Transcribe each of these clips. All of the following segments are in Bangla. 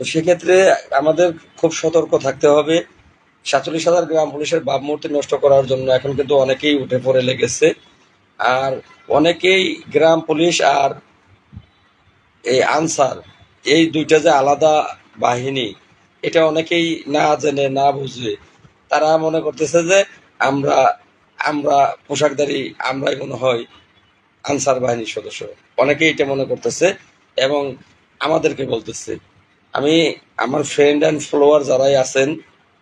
তো সেক্ষেত্রে আমাদের খুব সতর্ক থাকতে হবে। ৪৭,০০০ গ্রাম পুলিশের ভাবমূর্তি নষ্ট করার জন্য এখন কিন্তু অনেকেই উঠে পড়ে লেগেছে। আর অনেকেই গ্রাম পুলিশ আর এই আনসার, এই দুইটা যে আলাদা বাহিনী, এটা অনেকেই না জেনে না বুঝে তারা মনে করতেছে যে আমরা আমরা পোশাকধারী, আমরাই মনে হয় আনসার বাহিনীর সদস্য। অনেকেই এটা মনে করতেছে এবং আমাদেরকে বলতেছে। আমি আমার ফ্রেন্ড অ্যান্ড ফলোয়ার যারাই আছেন,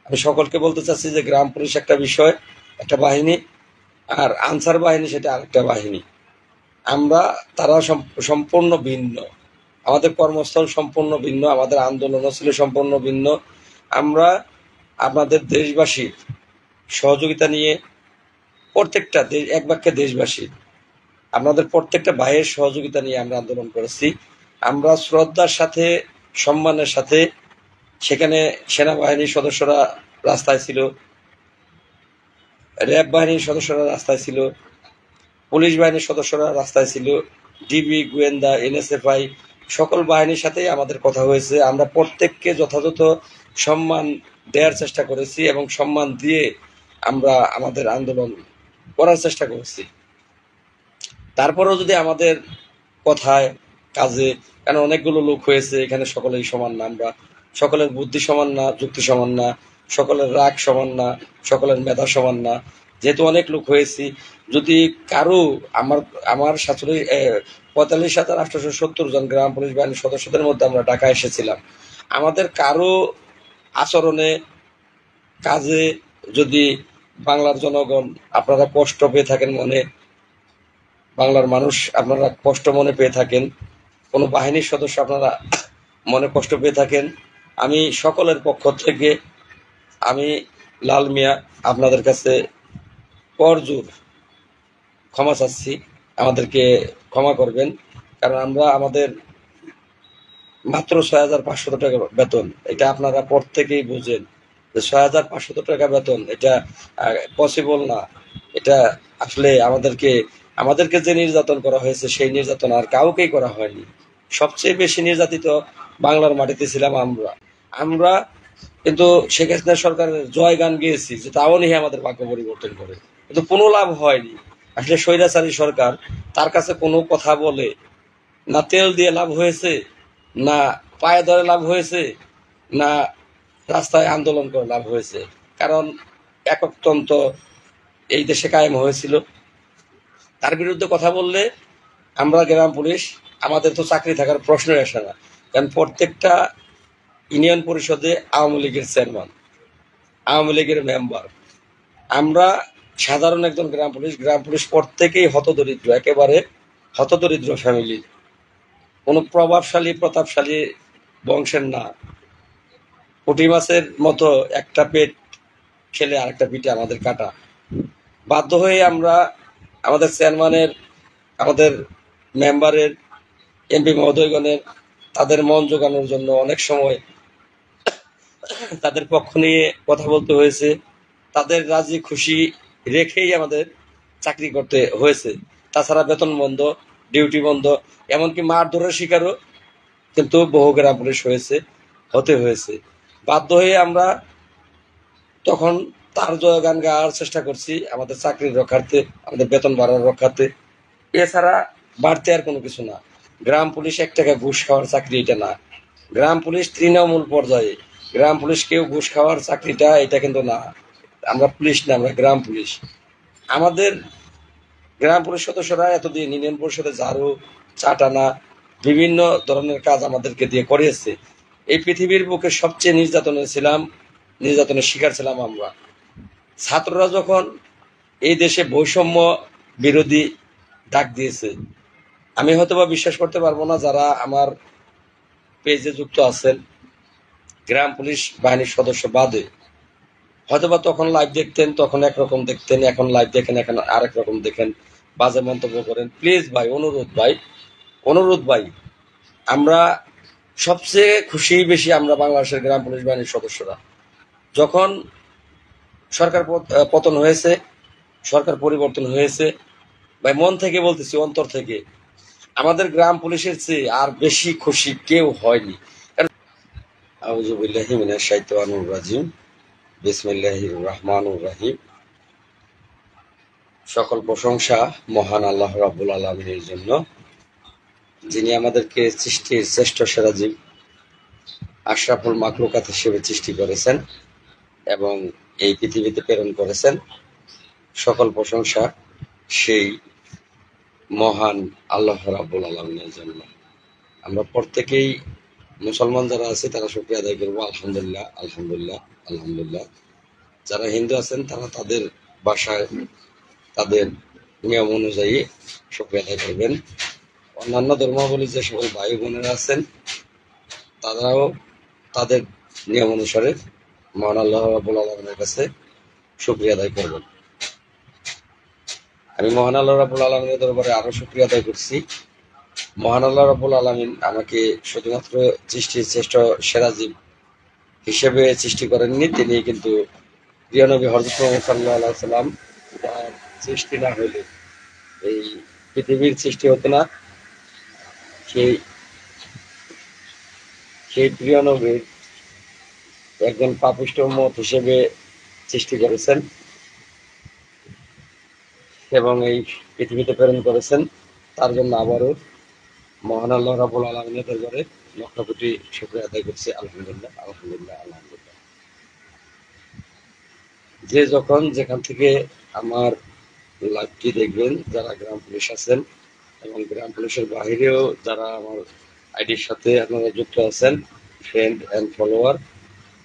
আমি সকলকে বলতে চাচ্ছি যে গ্রাম পুলিশ একটা বিষয়, একটা বাহিনী, আর আনসার বাহিনী সেটা আরেকটা বাহিনী। আমরা তারা সম্পূর্ণ ভিন্ন। আমাদের কর্মস্থল সম্পূর্ণ ভিন্ন, আমাদের আন্দোলনও ছিল সম্পূর্ণ ভিন্ন। আমরা আমাদের দেশবাসীর সহযোগিতা নিয়ে, প্রত্যেকটা দেশ, এক বাক্যে দেশবাসী, আপনাদের প্রত্যেকটা ভাইয়ের সহযোগিতা নিয়ে আমরা আন্দোলন করেছি। আমরা শ্রদ্ধার সাথে, সম্মানের সাথে, সেখানে সেনাবাহিনীর সদস্যরা রাস্তায় ছিল, র্যাব বাহিনীর সদস্যরা রাস্তায় ছিল, পুলিশ বাহিনীর সদস্যরা রাস্তায় ছিল, ডিবি, গোয়েন্দা, এনএসএফআই, সকল বাহিনীর সাথেই আমাদের কথা হয়েছে। আমরা প্রত্যেককে যথাযথ সম্মান দেওয়ার চেষ্টা করেছি এবং সম্মান দিয়ে আমরা আমাদের আন্দোলন করার চেষ্টা করেছি। তারপরেও যদি আমাদের কথায়, কাজে, কারণ অনেকগুলো লোক হয়েছে এখানে, সকলেই সমান না, আমরা সকলের বুদ্ধি সমান না, যুক্তি সমান না, সকলের রাগ সমান না, সকলের মেধা সমান না। যেহেতু অনেক লোক হয়েছি, যদি কারো আমার আমার ৪৫,৮৭০ জন গ্রাম পুলিশ বাহিনীর সদস্যদের মধ্যে আমরা ঢাকা এসেছিলাম, আমাদের কারো আচরণে, কাজে যদি বাংলার জনগণ আপনারা কষ্ট পেয়ে থাকেন মনে, বাংলার মানুষ আপনারা কষ্ট মনে পেয়ে থাকেন, কোনো বাহিনীর সদস্য আপনারা মনে কষ্ট পেয়ে থাকেন, আমি সকলের পক্ষ থেকে আমি লাল মিয়া আপনাদের কাছে করজোর ক্ষমা চাচ্ছি। আমাদেরকে ক্ষমা করবেন, কারণ আমরা আমাদের মাত্র ৬,৫০০ টাকা বেতন, এটা আপনারা প্রত্যেকেই বুঝেন যে ৬,৫০০ টাকা বেতন এটা পসিবল না। এটা আসলে আমাদেরকে যে নির্যাতন করা হয়েছে সেই নির্যাতন আর কাউকেই করা হয়নি। সবচেয়ে বেশি নির্যাতিত বাংলার মাটিতে ছিলাম আমরা। আমরা কিন্তু শেখ হাসিনা সরকারের জয় গান গেয়েছি যে তাও নিয়ে আমাদের ভাগ্য পরিবর্তন করে, কিন্তু কোনো লাভ হয়নি। আসলে স্বৈরাচারী সরকার, তার কাছে কোনো কথা বলে না তেল দিয়ে লাভ হয়েছে, না পায়ে ধরে লাভ হয়েছে, না রাস্তায় আন্দোলন করে লাভ হয়েছে। কারণ এককতন্ত্র এই দেশে কায়েম হয়েছিল। তার বিরুদ্ধে কথা বললে আমরা গ্রাম পুলিশ, আমাদের তো চাকরি থাকার প্রশ্নই আসে না, কারণ প্রত্যেকটা ইউনিয়ন পরিষদে আওয়ামী লীগের চেয়ারম্যান, আওয়ামী লীগের মেম্বার। আমরা সাধারণ একজন গ্রাম পুলিশ প্রত্যেকেই হতদরিদ্র, একেবারে হতদরিদ্র ফ্যামিলির, কোনো প্রভাবশালী প্রতাপশালী বংশের না। পুঁটি মাছের মতো একটা পেট খেলে আরেকটা পিঠে আমাদের কাটা। বাধ্য হয়ে আমরা আমাদের চেয়ারম্যানের, আমাদের মেম্বারের, এমপি মহোদয়গণের, তাদের মন জোগানোর জন্য অনেক সময় তাদের পক্ষ নিয়ে কথা বলতে হয়েছে। তাদের রাজি খুশি রেখেই আমাদের চাকরি করতে হয়েছে। তাছাড়া বেতন বন্ধ, ডিউটি বন্ধ, এমনকি মারধরের শিকারও কিন্তু বহু গ্রাম পুলিশ হতে হয়েছে। বাধ্য হয়ে আমরা তখন তার জয়গান গাওয়ার চেষ্টা করছি আমাদের চাকরির রক্ষার্থে, আমাদের বেতন বাড়ার রক্ষার্থে। এছাড়া বাড়তে আর কোনো কিছু না। গ্রাম পুলিশ ১ টাকা ঘুষ খাওয়ার চাকরি এটা না। গ্রাম পুলিশ তৃণমূল পর্যায়ে, গ্রাম পুলিশ কেউ ঘুষ খাওয়ার চাকরিটা এটা কিন্তু না। আমরা পুলিশ না, আমরা গ্রাম পুলিশ। আমাদের গ্রাম পুলিশ সদস্যরা এতদিন ইউনিয়ন পরিষদে ঝাড়ু, চা টানা, বিভিন্ন ধরনের কাজ আমাদেরকে দিয়ে করিয়েছে। এই পৃথিবীর বুকে সবচেয়ে নির্যাতনের শিকার ছিলাম আমরা। ছাত্ররা যখন এই দেশে বৈষম্য বিরোধী ডাক দিয়েছে, আমি হয়তোবা বিশ্বাস করতে পারবো না, যারা আমার পেজে যুক্ত আছেন গ্রাম পুলিশ বাহিনীর সদস্য বাদে, হয়তোবা তখন লাইভ দেখতেন, তখন একরকম দেখতেন, এখন লাইভ দেখেন, এখন আরেক রকম দেখেন, বাজে মন্তব্য করেন। প্লিজ ভাই, অনুরোধ ভাই, আমরা সবচেয়ে খুশি বেশি আমরা বাংলাদেশের গ্রাম পুলিশ বাহিনীর সদস্যরা। যখন সরকার পতন হয়েছে, সরকার পরিবর্তন হয়েছে, ভাই মন থেকে বলতেছি, অন্তর থেকে, আমাদের গ্রাম পুলিশের চেয়ে আর বেশি খুশি কেউ হয়নি। আউযু বিল্লাহি মিনাশ শাইতানির রাজিম। বিসমিল্লাহির রহমানির রহিম। সকল প্রশংসা মহান আল্লাহ রাব্বুল আলামিনের জন্য, যিনি আমাদেরকে সৃষ্টির শ্রেষ্ঠ সেরা জীব আশরাফুল মাখলুকাত হিসেবে সৃষ্টি করেছেন এবং এই পৃথিবীতে প্রেরণ করেছেন। সকল প্রশংসা সেই মহান আল্লাহ রাব্বুল আলামিনের জন্য। আমরা প্রত্যেকেই মুসলমান যারা আছে তারা শুকরিয়া আদায় করবো, আলহামদুলিল্লাহ আলহামদুলিল্লাহ আলহামদুলিল্লাহ। যারা হিন্দু আছেন তারা তাদের ভাষায় তাদের নিয়ম অনুযায়ী শুকরিয়া আদায় করবেন। অন্যান্য ধর্মাবলী যে সকল ভাই বোনেরা আছেন তারাও তাদের নিয়ম অনুসারে মহান আল্লাহ রাব্বুল আলামিনের কাছে শুকরিয়া আদায় করবেন। আমি মহান আল্লাহ রাব্বুল আলামিনের দরবারে আরো শুকরিয়া আদায় করছি। মহান আল্লাহ রাব্বুল আলামিন আমাকে শুধুমাত্র সৃষ্টির শ্রেষ্ঠ সেরা জীব হিসেবে সৃষ্টি করেননি, তিনি কিন্তু প্রিয় নবী হযরত মুহাম্মদ সাল্লাল্লাহু আলাইহি সাল্লাম তার সৃষ্টি না হইলে এই পৃথিবীর সৃষ্টি হতো না। সেই সেই প্রিয় নবীর একজন পাপিষ্ঠ উম্মত হিসেবে সৃষ্টি করেছেন এবং এই পৃথিবীতে প্রেরণ করেছেন। তার জন্য আবারও মহান আল্লাহ রাব্বুল আলামিনের দরবারে লক্ষ কোটি শুকরিয়া আদায় করছি। আলহামদুলিল্লাহ আলহামদুলিল্লাহ আলহামদুলিল্লাহ। যে যখন যেখান থেকে আমার লাইভটি দেখবেন, যারা গ্রাম পুলিশ আছেন এবং গ্রাম পুলিশের বাহিরেও যারা আমার আইডির সাথে আপনারা যুক্ত আছেন, ফ্রেন্ড অ্যান্ড ফলোয়ার,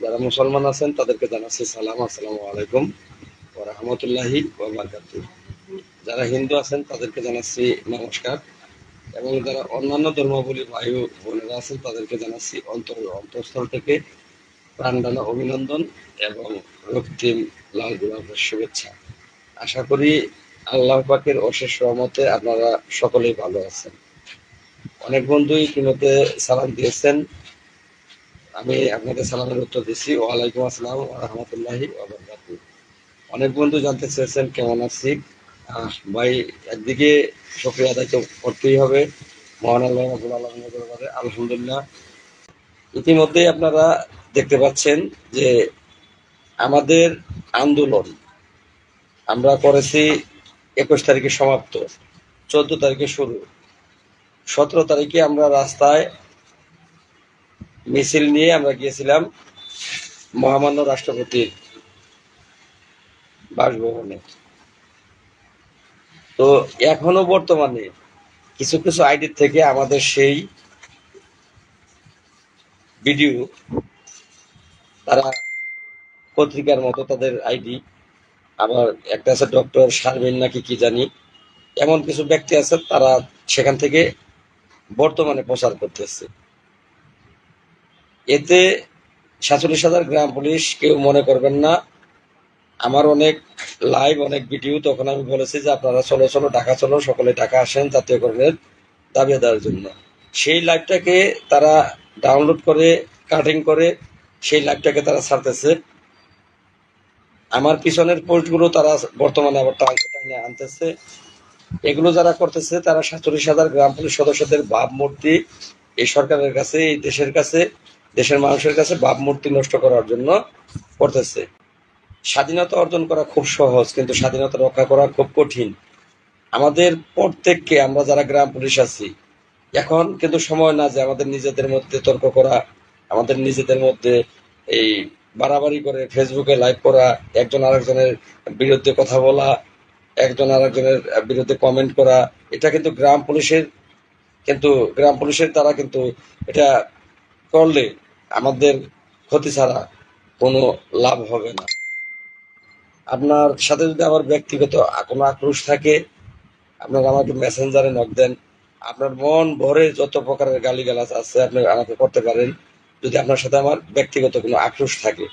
যারা মুসলমান আছেন তাদেরকে জানাচ্ছি সালাম, আসসালামু আলাইকুম ওয়া রাহমাতুল্লাহি ওয়া বারাকাতুহু। যারা হিন্দু আছেন তাদেরকে জানাচ্ছি নমস্কার এবং যারা অন্যান্য ধর্মাবলী ভাই বোনেরা আছেন তাদেরকে জানাচ্ছি অন্তঃস্থল থেকে প্রাণঢালা অভিনন্দন এবং রক্তিম লাল গোলাপের শুভেচ্ছা। আশা করি আল্লাহ পাকের অশেষ রহমতে আপনারা সকলেই ভালো আছেন। অনেক বন্ধু ইতিমধ্যে সালাম দিয়েছেন, আমি আপনাদের সালামের উত্তর দিচ্ছি। ওয়ালাইকুম আসসালাম ওয়া রাহমাতুল্লাহি ওয়া বারাকাতুহু। অনেক বন্ধু জানতে চেয়েছেন কেমন আছি। ভাই, একদিকে শুকরিয়া আদায় করতেই হবে মহান আল্লাহ রাব্বুল আলামিনের দরবারে, আলহামদুলিল্লাহ। ইতিমধ্যে আপনারা দেখতে পাচ্ছেন যে আমাদের আন্দোলন আমরা করেছি 21 তারিখে সমাপ্ত, 14 তারিখে শুরু, 17 তারিখে আমরা রাস্তায় মিছিল নিয়ে আমরা গিয়েছিলাম মহামান্য রাষ্ট্রপতির বাসভবনে। তো এখনো বর্তমানে কিছু কিছু আইডি থেকে আমাদের সেই ভিডিও, তারা পত্রিকার মতো তাদের আইডি, আবার একটা আছে ডক্টর শারমিন নাকি কি জানি, এমন কিছু ব্যক্তি আছে তারা সেখান থেকে বর্তমানে প্রচার করতেছে। এতে 47,000 গ্রাম পুলিশ কেউ মনে করবেন না। আমার অনেক লাইভ অনেক ভিডিও, তখন আমি বলেছি যে আপনারা চলো চলো ঢাকা চলো, সকলে ঢাকা আসেন জাতীয়করণের দাবি আদায়ের জন্য। সেই লাইভটাকে তারা ডাউনলোড করে কাটিং করে সেই লাইভটাকে তারা ছাড়তেছে। আমার পিছনের পোস্টগুলো তারা বর্তমানে আবার টাইনে আনতেছে। এগুলো যারা করতেছে তারা 47,000 গ্রাম পুলিশ সদস্যদের ভাবমূর্তি এই সরকারের কাছে, এই দেশের কাছে, দেশের মানুষের কাছে ভাবমূর্তি নষ্ট করার জন্য করতেছে। স্বাধীনতা অর্জন করা খুব সহজ, কিন্তু স্বাধীনতা রক্ষা করা খুব কঠিন। আমাদের প্রত্যেককে, আমরা যারা গ্রাম পুলিশ আছি, এখন কিন্তু সময় না যে আমাদের নিজেদের মধ্যে তর্ক করা, আমাদের নিজেদের মধ্যে এই বাড়াবাড়ি করে ফেসবুকে লাইভ করা, একজন আরেকজনের বিরুদ্ধে কথা বলা, একজন আরেকজনের বিরুদ্ধে কমেন্ট করা। এটা কিন্তু গ্রাম পুলিশের দ্বারা কিন্তু এটা করলে আমাদের ক্ষতি ছাড়া কোনো লাভ হবে না। আপনার সাথে যদি আমার ব্যক্তিগত কোনো আক্রোশ থাকে, আপনারা আমাকে মেসেঞ্জারে নক দেন। আপনার মন ভরে যত প্রকারের গালিগালাজ আছে আপনি আমাকে করতে পারেন, যদি আপনার সাথে আমার ব্যক্তিগত কোনো আক্রোশ থাকে।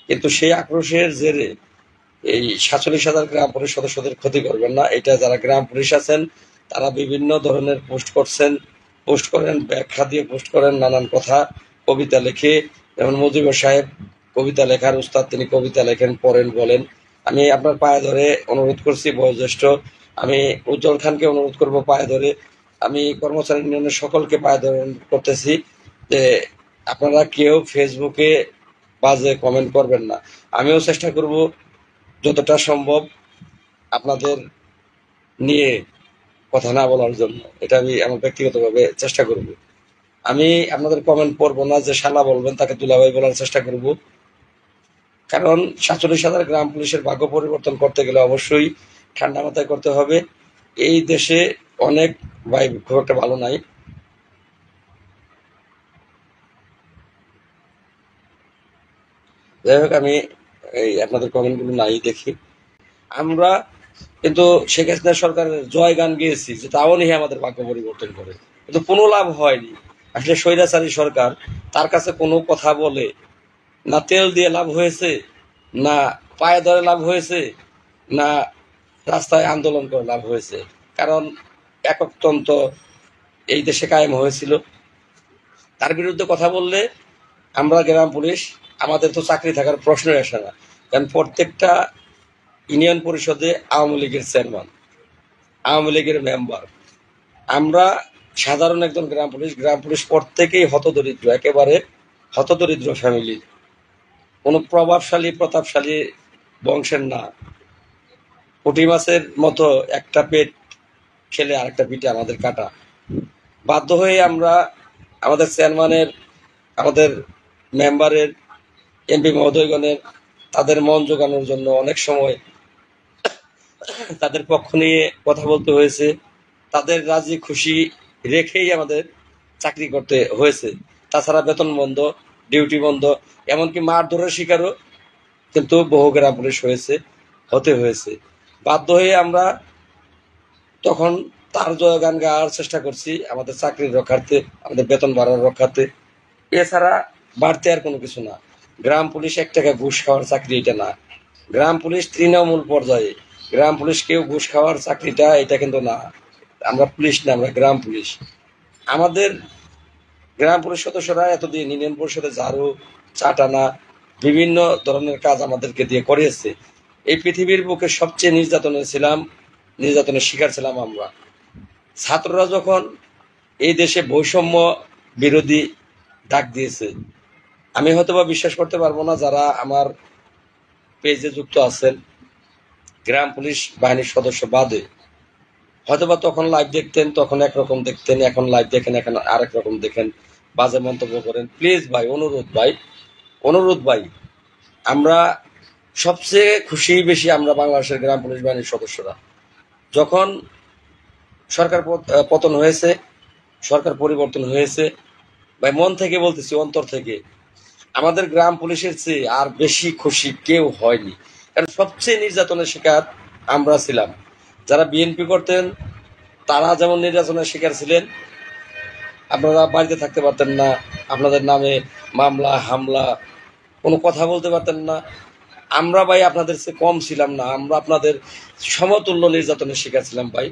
কিন্তু সেই আক্রোশের জেরে এই 47,000 গ্রাম পুলিশ সদস্যদের ক্ষতি করবেন না। এটা যারা গ্রাম পুলিশ আছেন তারা বিভিন্ন ধরনের পোস্ট করেন, ব্যাখ্যা দিয়ে পোস্ট করেন, নানান কথা, কবিতা লেখে। যেমন মুজিবুর সাহেব কবিতা লেখার উস্তাদ, তিনি কবিতা লেখেন, পড়েন, বলেন। আমি আপনার পায়ে ধরে অনুরোধ করছি, বয়োজ্যেষ্ঠ আমি উজ্জ্বল খানকে অনুরোধ করব পায়ে ধরে, আমি কর্মচারী ইউনিয়নের সকলকে পায়ে ধরে করতেছি যে আপনারা কেউ ফেসবুকে বাজে কমেন্ট করবেন না। আমিও চেষ্টা করব যতটা সম্ভব আপনাদের নিয়ে কথা না বলার জন্য। এটা আমি আমার ব্যক্তিগতভাবে চেষ্টা করব। আমি আপনাদের কমেন্ট পড়বো না, যে শালা বলবেন তাকে দুলাভাই বলার চেষ্টা করব। কারণ 47,000 গ্রাম পুলিশের ভাগ্য পরিবর্তন করতে গেলে অবশ্যই ঠান্ডা মাথায় করতে হবে। এই দেশে অনেক ভাই খুব একটা ভালো নাই। যাই হোক, আমি এই আপনাদের কমেন্টগুলো নাই দেখি। আমরা কিন্তু শেখ হাসিনা সরকারের জয় গান গেয়েছি, যে তাও নিয়ে আমাদের ভাগ্য পরিবর্তন করে, কিন্তু কোনো লাভ হয়নি। আসলে স্বৈরাচারী সরকার, তার কাছে কোনো কথা বলে না তেল দিয়ে লাভ হয়েছে, না পায়ে ধরে লাভ হয়েছে, না রাস্তায় আন্দোলন করে লাভ হয়েছে। কারণ এককতন্ত্র এই দেশে কায়েম হয়েছিল। তার বিরুদ্ধে কথা বললে আমরা গ্রাম পুলিশ, আমাদের তো চাকরি থাকার প্রশ্নই আসে না। কারণ প্রত্যেকটা ইউনিয়ন পরিষদে আওয়ামী লীগের চেয়ারম্যান, আওয়ামী লীগের মেম্বার। আমরা সাধারণ একজন গ্রাম পুলিশ প্রত্যেকেই হতদরিদ্র, একেবারে হতদরিদ্র ফ্যামিলির, কোনো প্রভাবশালী প্রতাপশালী বংশের না। পুঁটি মাছের মতো একটা পেট খেলে আরেকটা পিঠে আমাদের কাটা। বাধ্য হয়ে আমরা আমাদের চেয়ারম্যানের, আমাদের মেম্বারের, এমপি মহোদয়গণের, তাদের মন জোগানোর জন্য অনেক সময় তাদের পক্ষ নিয়ে কথা বলতে হয়েছে। তাদের রাজি খুশি রেখেই আমাদের চাকরি করতে হয়েছে। তাছাড়া বেতন বন্ধ, ডিউটি বন্ধ, এমনকি মারধরের শিকারও কিন্তু বহু গ্রাম পুলিশ হতে হয়েছে। বাধ্য হয়ে আমরা তখন তার জয়গান গাওয়ার চেষ্টা করছি, আমাদের চাকরির রক্ষার্থে, আমাদের বেতন বাড়ার রক্ষার্থে। এছাড়া বাড়তে আর কোনো কিছু না। গ্রাম পুলিশ 1 টাকা ঘুষ খাওয়ার চাকরি এটা না। গ্রাম পুলিশ তৃণমূল পর্যায়ে, গ্রাম পুলিশ কেউ ঘুষ খাওয়ার চাকরিটা এটা কিন্তু না। আমরা পুলিশ না, আমরা গ্রাম পুলিশ। আমাদের গ্রাম পুলিশ সদস্যরা এতদিন ইউনিয়ন পরিষদে ঝাড়ু, চা টানা, বিভিন্ন ধরনের কাজ আমাদেরকে দিয়ে করিয়েছে। এই পৃথিবীর বুকে সবচেয়ে নির্যাতনের শিকার ছিলাম আমরা। ছাত্ররা যখন এই দেশে বৈষম্য বিরোধী ডাক দিয়েছে, আমি হয়তোবা বিশ্বাস করতে পারবো না, যারা আমার পেজে যুক্ত আছেন গ্রাম পুলিশ বাহিনীর সদস্য বাদে, হয়তোবা তখন লাইভ দেখতেন, তখন একরকম দেখতেন, এখন লাইভ দেখেন, এখন আরেক রকম দেখেন, বাজে মন্তব্য করেন। প্লিজ ভাই, অনুরোধ ভাই, আমরা সবচেয়ে খুশি বেশি আমরা বাংলাদেশের গ্রাম পুলিশ বাহিনীর সদস্যরা। যখন সরকার পতন হয়েছে, সরকার পরিবর্তন হয়েছে, ভাই মন থেকে বলতেছি, অন্তর থেকে, আমাদের গ্রাম পুলিশের চেয়ে আর বেশি খুশি কেউ হয়নি। কারণ সবচেয়ে নির্যাতনের শিকার আমরা ছিলাম। যারা বিএনপি করতেন তারা যেমন নির্যাতনের শিকার ছিলেন, আপনারা বাড়িতে থাকতে পারতেন না, আপনাদের নামে মামলা হামলা, কোনো কথা বলতে পারতেন না। আমরা ভাই আপনাদের চেয়ে কম ছিলাম না, আমরা আপনাদের সমতুল্য নির্যাতনের শিকার ছিলাম ভাই।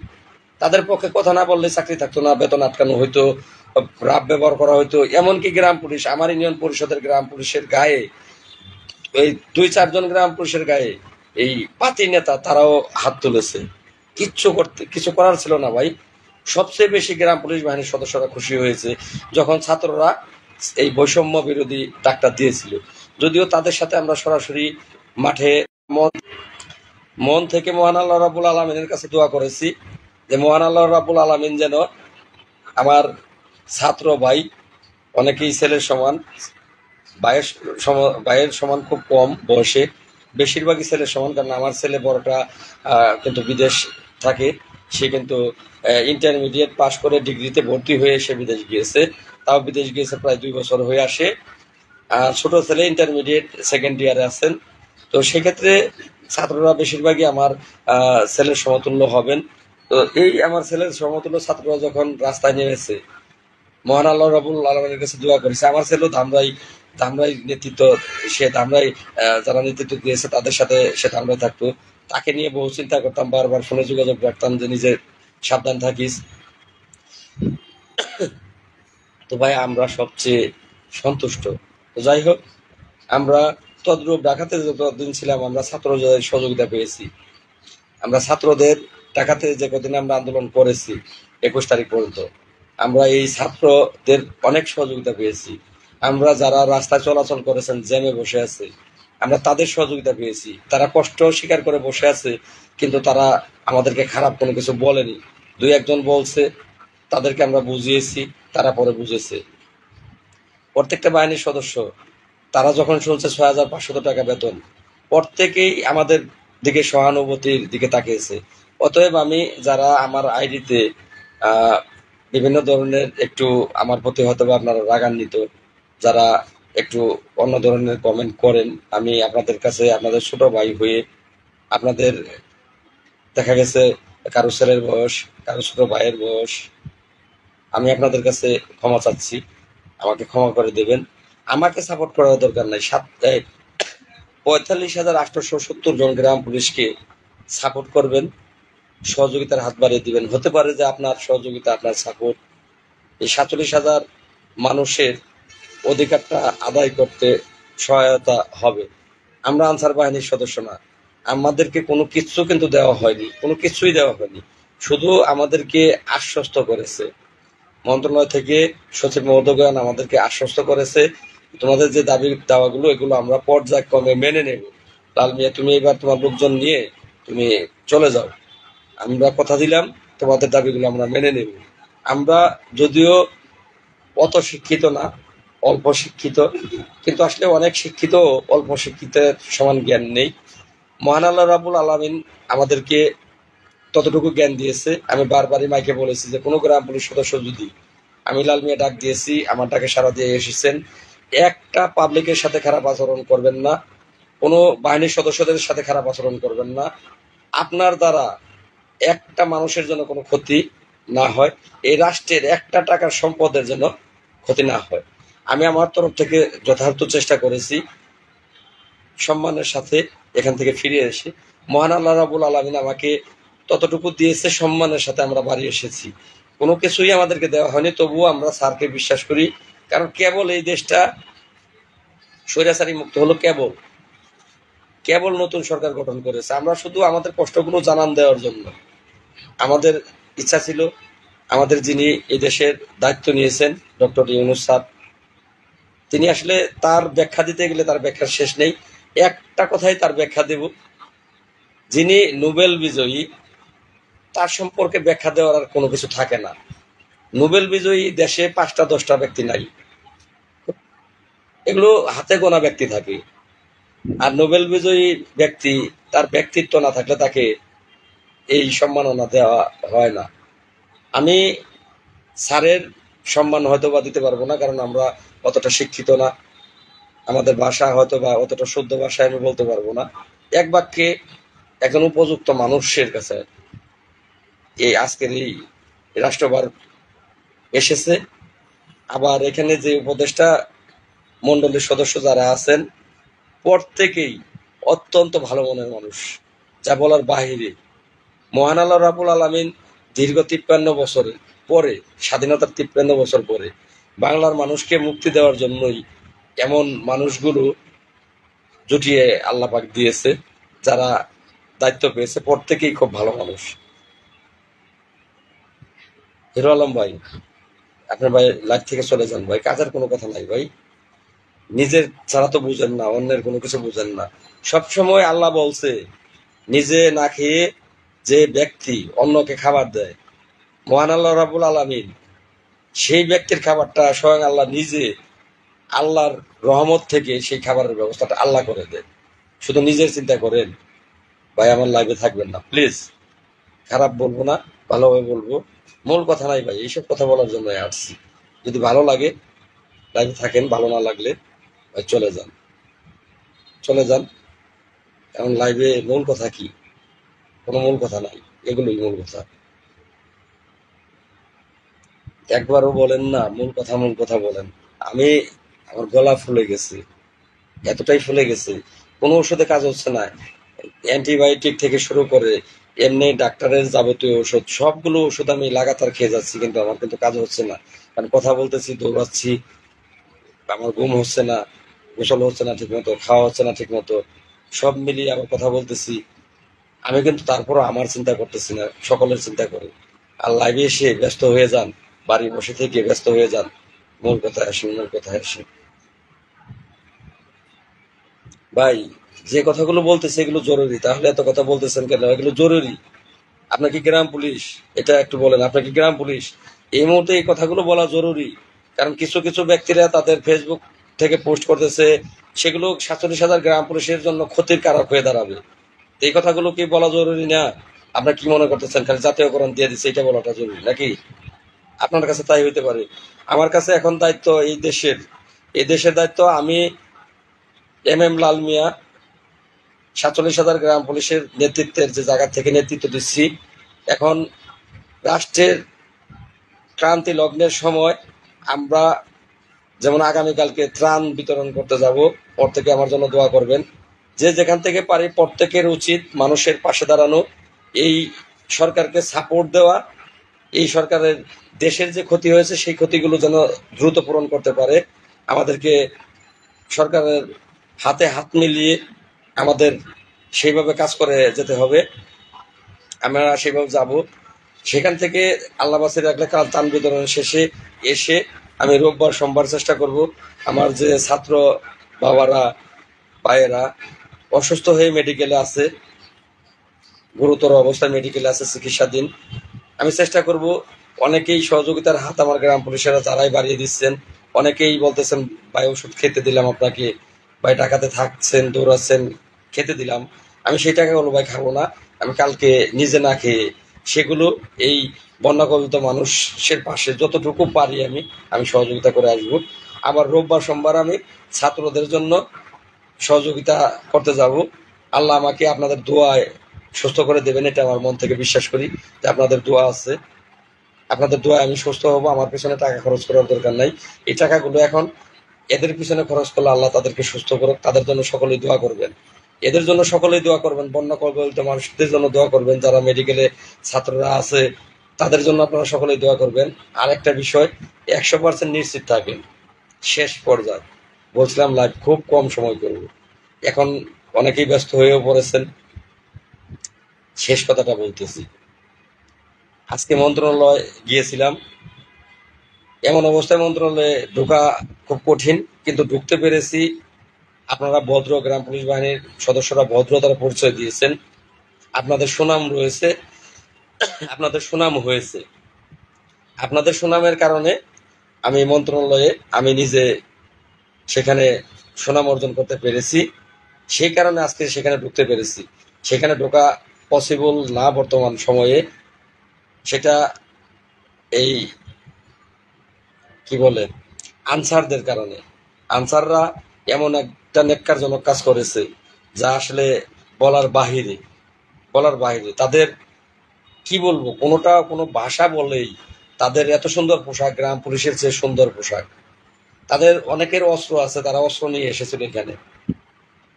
তাদের পক্ষে কথা না বললে চাকরি থাকতো না, বেতন আটকানো হইতো, রাব ব্যবহার করা হইতো। এমনকি গ্রাম পুলিশ, আমার ইউনিয়ন পরিষদের গ্রাম পুলিশের গায়ে, এই 2-4 জন গ্রাম পুলিশের গায়ে এই পাতি নেতা তারাও হাত তুলেছে। কিছু করার ছিল না ভাই। সবচেয়ে বেশি গ্রাম পুলিশ বাহিনীর সদস্যরা খুশি হয়েছে যখন ছাত্ররা এই বৈষম্য বিরোধী ডাকটা দিয়েছিল। যদিও তাদের সাথে আমরা সরাসরি মাঠে মন থেকে মহান আল্লাহ রাব্বুল আলামিনের কাছে দোয়া করেছি, যে মহান আল্লাহ রাব্বুল আলামিন যেন আমার ছাত্র ভাই, অনেকেই ছেলের সমান, ভাইয়ের সমান খুব কম বয়সে, বেশিরভাগই ছেলের সমান। কারণ আমার ছেলে বড়টা কিন্তু বিদেশ থাকে, সে কিন্তু ইন্টারমিডিয়েট পাশ করে ডিগ্রিতে ভর্তি হয়ে সে বিদেশ গিয়েছে। তাও বিদেশ গিয়েছে প্রায় 2 বছর হয়ে আসে। আর ছোট ছেলে ইন্টারমিডিয়েট সেকেন্ড ইয়ারে আছেন। তো সেক্ষেত্রে ছাত্ররা বেশিরভাগই আমার ছেলের সমতুল্য হবেন। তো এই আমার ছেলের সমতুল্য ছাত্ররা যখন রাস্তায় নেমেছে, মহান আল্লাহ রাব্বুল আলামিনের কাছে দোয়া করেছে। আমার ছেলেও ধামরাই নেতৃত্ব, সে ধামরাই যারা নেতৃত্ব দিয়েছে তাদের সাথে সে ধামরাই থাকতো। তাকে নিয়ে বহু চিন্তা করতাম, বারবার ফোনে যোগাযোগ রাখতাম যে নিজে সাবধান থাকিস। তো ভাই আমরা সবচেয়ে সন্তুষ্ট। তো যাই হোক, আমরা তদ্রূপ ঢাকাতে যতদিন ছিলাম আমরা ছাত্রদের সহযোগিতা পেয়েছি। আমরা ছাত্রদের ঢাকাতে যে কদিন আমরা আন্দোলন করেছি 21 তারিখ পর্যন্ত, আমরা এই ছাত্রদের অনেক সহযোগিতা পেয়েছি। আমরা যারা রাস্তায় চলাচল করেছেন, জ্যামে বসে আছে, আমরা তাদের সহযোগিতা পেয়েছি। তারা কষ্ট স্বীকার করে বসে আছে, কিন্তু তারা আমাদেরকে খারাপ কোনো কিছু বলেনি। দুই একজন বলছে, তাদেরকে আমরা বুঝিয়েছি, তারা পরে বুঝেছে। প্রত্যেকটা বাহিনীর সদস্য তারা যখন শুনছে 6,500 টাকা বেতন, প্রত্যেকেই আমাদের দিকে সহানুভূতির দিকে তাকিয়েছে। অতএব আমি যারা আমার আইডিতে বিভিন্ন ধরনের একটু আমার প্রতি হয়তো বা আপনারা রাগান্বিত, যারা একটু অন্য ধরনের কমেন্ট করেন, আমি আপনাদের কাছে আপনাদের ছোট ভাই হয়ে, আপনাদের দেখা গেছে কারো ছেলের বয়স, কারো ছোট ভাইয়ের বয়স, আমি আপনাদের কাছে ক্ষমা চাচ্ছি, আমাকে ক্ষমা করে দেবেন। আমাকে সাপোর্ট করার দরকার নাই। 45,870 জন গ্রাম পুলিশকে সাপোর্ট করবেন, সহযোগিতার হাত বাড়িয়ে দিবেন। হতে পারে যে আপনার সহযোগিতা, আপনার সাপোর্ট এই 47,000 মানুষের অধিকারটা আদায় করতে সহায়তা হবে। আমরা আনসার বাহিনীর সদস্য না, আমাদেরকে কোনো কিছু কিন্তু দেওয়া হয়নি, কোনো কিছুই দেওয়া হয়নি। শুধু আমাদেরকে আশ্বস্ত করেছে মন্ত্রণালয় থেকে সচিব মহোদয়গণ, আমাদেরকে আশ্বস্ত করেছে তোমাদের যে দাবি দাওয়াগুলো এগুলো আমরা পর্যায়ক্রমে মেনে নেব। লাল মিয়া, তুমি এবার তোমার লোকজন নিয়ে তুমি চলে যাও, আমরা কথা দিলাম তোমাদের দাবিগুলো আমরা মেনে নেব। আমরা যদিও অত শিক্ষিত না, অল্প শিক্ষিত, কিন্তু আসলে অনেক শিক্ষিত অল্প শিক্ষিতের সমান জ্ঞান নেই। মহান আল্লাহ রাব্বুল আলামিন আমাদেরকে ততটুকু জ্ঞান দিয়েছে। আমি বারবারই মাইকে বলেছি যে কোনো গ্রাম পুলিশ সদস্য যদি, আমি লাল মিয়া ডাক দিয়েছি, আমার ডাকে সাড়া দিয়ে এসেছেন, একটা পাবলিকের সাথে খারাপ আচরণ করবেন না, কোনো বাহিনীর সদস্যদের সাথে খারাপ আচরণ করবেন না। আপনার দ্বারা একটা মানুষের জন্য কোনো ক্ষতি না হয়, এই রাষ্ট্রের একটা টাকার সম্পদের জন্য ক্ষতি না হয়। আমি আমার তরফ থেকে যথার্থ চেষ্টা করেছি সম্মানের সাথে এখান থেকে ফিরে এসে। মহান আল্লাহ রাব্বুল আলামিন আমাকে ততটুকু দিয়েছে, সম্মানের সাথে আমরা বাড়ি এসেছি। কোনো কিছুই আমাদেরকে দেওয়া হয়নি, তবুও আমরা স্যারকে বিশ্বাস করি। কারণ কেবল এই দেশটা স্বৈরাচারী মুক্ত হলো কেবল কেবল নতুন সরকার গঠন করেছে। আমরা শুধু আমাদের কষ্টগুলো জানান দেওয়ার জন্য, আমাদের ইচ্ছা ছিল, আমাদের যিনি এই দেশের দায়িত্ব নিয়েছেন ডক্টর ইউনূস স্যার, তিনি আসলে তার ব্যাখ্যা দিতে গেলে তার ব্যাখ্যার শেষ নেই। একটা কথাই তার ব্যাখ্যা দেব, যিনি নোবেল বিজয়ী তার সম্পর্কে ব্যাখ্যা দেওয়ার আর কোনো কিছু থাকে না। নোবেল বিজয়ী দেশে 5টা 10টা ব্যক্তি নাই, এগুলো হাতে গোনা ব্যক্তি থাকে। আর নোবেল বিজয়ী ব্যক্তি, তার ব্যক্তিত্ব না থাকলে তাকে এই সম্মাননা দেওয়া হয় না। আমি স্যারের সম্মান হয়তো বা দিতে পারবো না, কারণ আমরা অতটা শিক্ষিত না, আমাদের ভাষা হয়তো বা অতটা শুদ্ধ ভাষায় আমি বলতে পারবো না। এক বাক্যে একজন উপযুক্ত মানুষের কাছে এই আজকের এই রাষ্ট্রভার এসেছে। আবার এখানে যে উপদেষ্টা মন্ডলীর সদস্য যারা আছেন, প্রত্যেকেই অত্যন্ত ভালো মনের মানুষ, যা বলার বাহিরে। মহান আল্লাহ রাব্বুল আলামিন দীর্ঘ 53 বছরের পরে, স্বাধীনতার 53 বছর পরে বাংলার মানুষকে মুক্তি দেওয়ার জন্যই এমন মানুষগুলো জুটিয়ে আল্লাহ পাক দিয়েছে। যারা দায়িত্ব পেয়েছে প্রত্যেকেই খুব ভালো মানুষ। হিরো আলম ভাই, আপনার ভাই লাইফ থেকে চলে যান ভাই, কাজের কোনো কথা নাই ভাই। নিজের ছাড়া তো বুঝেন না, অন্যের কোনো কিছু বুঝেন না। সবসময় আল্লাহ বলছে, নিজে না খেয়ে যে ব্যক্তি অন্যকে খাবার দেয়, মহান আল্লাহ রাব্বুল আলামিন সেই ব্যক্তির খাবারটা স্বয়ং আল্লাহ নিজে, আল্লাহর রহমত থেকে সেই খাবারের ব্যবস্থাটা আল্লাহ করে দেয়। শুধু নিজের চিন্তা করেন ভাই, আমার লাইভে থাকবেন না প্লিজ। খারাপ বলবো না, ভালোভাবে বলবো। মূল কথা নাই ভাই, এইসব কথা বলার জন্য আসছি। যদি ভালো লাগে লাইভে থাকেন, ভালো না লাগলে ভাই চলে যান, চলে যান। কারণ লাইভে মূল কথা কি? কোনো মূল কথা নাই, এগুলোই মূল কথা। একবারও বলেন না মূল কথা, মূল কথা বলেন। আমি, আমার গলা ফুলে গেছে, এতটাই ফুলে গেছে, কোনো ওষুধে কাজ হচ্ছে না। অ্যান্টিবায়োটিক থেকে শুরু করে এমনি ডাক্তারের যাবতীয় ওষুধ, সবগুলো ওষুধ আমি লাগাতার খেয়ে যাচ্ছি, কিন্তু আমার কিন্তু কাজ হচ্ছে না। কারণ কথা বলতেছি, দৌড়াচ্ছি, আমার ঘুম হচ্ছে না, গোসল হচ্ছে না ঠিক মতো, খাওয়া হচ্ছে না ঠিক মতো, সব মিলিয়ে আবার কথা বলতেছি। আমি কিন্তু তারপরও আমার চিন্তা করতেছি না, সকলের চিন্তা করি। আর লাইভে এসে ব্যস্ত হয়ে যান, বাড়ি বসে থেকে ব্যস্ত হয়ে যান। মূল কথায় আসেন, মূল কথায় আসেন। ভাই, যে কথাগুলো বলতেছে এগুলো জরুরি, তাহলে এত কথা বলতেছেন কেন? এগুলো জরুরি। আপনার কি গ্রাম পুলিশ? এটা একটু বলেন, আপনার কি গ্রাম পুলিশ? এই মুহূর্তে এই কথাগুলো বলা জরুরি। কারণ কিছু কিছু ব্যক্তিরা তাদের ফেসবুক থেকে পোস্ট করতেছে, সেগুলো 47,000 গ্রাম পুলিশের জন্য ক্ষতির কারক হয়ে দাঁড়াবে। তো এই কথাগুলো কি বলা জরুরি না? আপনার কি মনে করতেছেন খালি জাতীয়করণ দিয়ে দিচ্ছে এটা বলাটা জরুরি নাকি? আপনার কাছে তাই হইতে পারে। আমার কাছে এখন দায়িত্ব এই দেশের দায়িত্ব। আমি এম লাল মিয়া 47,000 গ্রাম পুলিশের নেতৃত্বের যে জায়গা থেকে নেতৃত্ব দিচ্ছি। এখন রাষ্ট্রের ক্রান্তি লগ্নের সময় আমরা যেমন আগামীকালকে ত্রাণ বিতরণ করতে যাব, প্রত্যেকে আমার জন্য দোয়া করবেন। যে যেখান থেকে পারি প্রত্যেকের উচিত মানুষের পাশে দাঁড়ানো, এই সরকারকে সাপোর্ট দেওয়া, এই সরকারের দেশের যে ক্ষতি হয়েছে সেই ক্ষতিগুলো যেন দ্রুত পূরণ করতে পারে। আমাদেরকে সরকারের হাতে হাত মিলিয়ে আমাদের সেইভাবে কাজ করে যেতে হবে। আমরা সেইভাবে যাব। সেখান থেকে আল্লাহ বাসে রাখলে কাল ত্রাণ বিতরণ শেষে এসে আমি রোববার সোমবার চেষ্টা করব আমার যে ছাত্র বাবারা ভাইয়েরা অসুস্থ হয়ে মেডিকেলে আছে, গুরুতর অবস্থায় মেডিকেলে আছে চিকিৎসাধীন, আমি চেষ্টা করব। অনেকেই সহযোগিতার হাত আমার গ্রাম পুলিশেরা যারাই বাড়িয়ে দিচ্ছেন, অনেকেই বলতেছেন ভাই ওষুধ খেতে দিলাম আপনাকে, ভাই টাকাতে থাকছেন দৌড়াচ্ছেন, খেতে দিলাম। আমি সেই টাকাগুলো ভাই খাবো না। আমি কালকে নিজে না খেয়ে সেগুলো এই বন্যা কবলিত মানুষের পাশে যতটুকু পারি আমি সহযোগিতা করে আসবো। আবার রোববার সোমবার আমি ছাত্রদের জন্য সহযোগিতা করতে যাব। আল্লাহ আমাকে আপনাদের দোয়ায় সুস্থ করে দেবেন, এটা আমার মন থেকে বিশ্বাস করি যে আপনাদের দোয়া আছে। আপনাদের দোয়ায় আমি সুস্থ হব। আমার পেছনে টাকা খরচ করার দরকার নাই। এই টাকাগুলো এখন এদের পিছনে খরচ করলে আল্লাহ তাদেরকে সুস্থ করুক। তাদের জন্য সকলেই দোয়া করবেন। এদের জন্য সকলেই দোয়া করবেন। বন্যা কবলিত মানুষদের জন্য দোয়া করবেন। যারা মেডিকেলে ছাত্ররা আছে তাদের জন্য আপনারা সকলেই দোয়া করবেন। আর একটা বিষয়, 100% নিশ্চিত থাকবেন শেষ পর্যায়ে বলছিলাম লাইভ খুব কম সময় করব। এখন অনেকেই ব্যস্ত হয়েও পড়েছেন। শেষ কথাটা বলতেছি, আজকে মন্ত্রণালয় গিয়েছিলাম। এমন অবস্থায় মন্ত্রণালয়ে ঢোকা খুব কঠিন, কিন্তু ঢুকতে পেরেছি। আপনারা ভদ্র, গ্রাম পুলিশ বাহিনীর সদস্যরা ভদ্রতার পরিচয় দিয়েছেন। আপনাদের সুনাম রয়েছে, আপনাদের সুনাম হয়েছে। আপনাদের সুনামের কারণে আমি মন্ত্রণালয়ে আমি নিজে সেখানে সুনাম অর্জন করতে পেরেছি। সেই কারণে আজকে সেখানে ঢুকতে পেরেছি। সেখানে ঢোকা পসিবল না বর্তমান সময়ে। সেটা এই কি বলে আনসারদের কারণে। আনসাররা এমন একটা নেক্কারজনক কাজ করেছে যা আসলে বলার বাহিরে, বলার বাহিরে। তাদের কি বলবো, কোনো ভাষা বলেই তাদের এত সুন্দর পোশাক, গ্রাম পুলিশের চেয়ে সুন্দর পোশাক। তাদের অনেকের অস্ত্র আছে, তারা অস্ত্র নিয়ে এসেছিল এখানে।